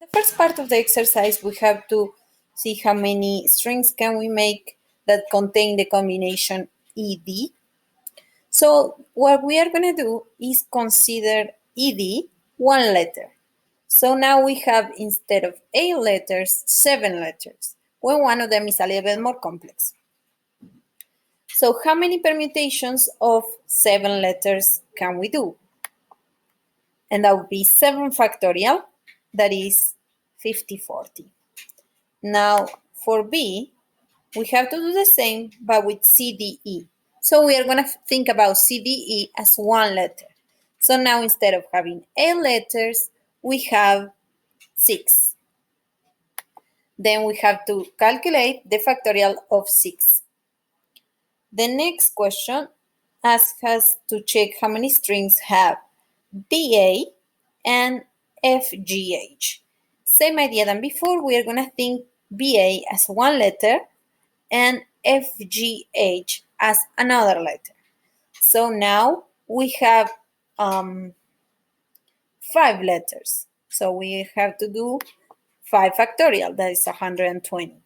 The first part of the exercise, we have to see how many strings can we make that contain the combination ED. So what we are going to do is consider ED one letter. So now we have, instead of 8 letters, 7 letters, when one of them is a little bit more complex. So how many permutations of 7 letters can we do? And that would be 7 factorial, that is 50/40. Now for B, we have to do the same, but with CDE. So we are going to think about CDE as one letter. So now instead of having 8 letters, we have 6. Then we have to calculate the factorial of 6. The next question asks us to check how many strings have BA and FGH. Same idea than before, we are going to think BA as one letter and FGH as another letter. So now we have 5 letters. So we have to do 5 factorial, that is 120.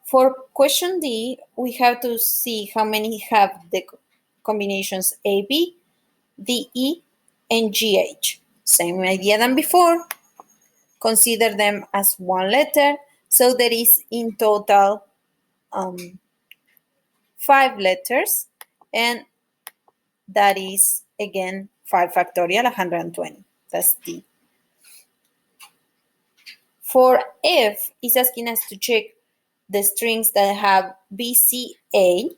For question D, we have to see how many have the combinations AB, DE, and GH. Same idea than before. Consider them as one letter. So there is in total 5 letters, and that is again 5 factorial, 120. That's D. For F, it's asking us to check the strings that have BCA,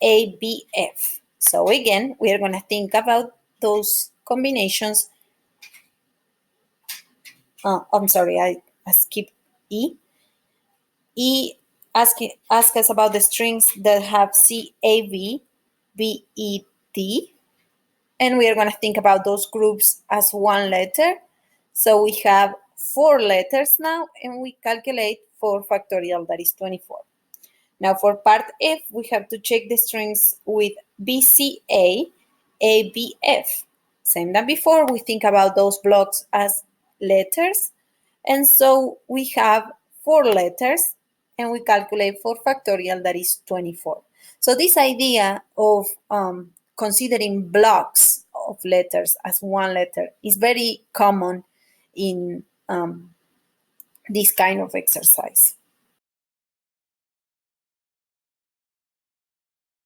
ABF. So again, we are going to think about those combinations. I'm sorry, I skipped E. E asks us about the strings that have CAB, BED, and we are going to think about those groups as one letter. So we have 4 letters now, and we calculate 4 factorial, that is 24. Now for part F, we have to check the strings with BCA, ABF. Same than before, we think about those blocks as letters. And so we have 4 letters, and we calculate 4 factorial, that is 24. So this idea of considering blocks of letters as one letter is very common in this kind of exercise.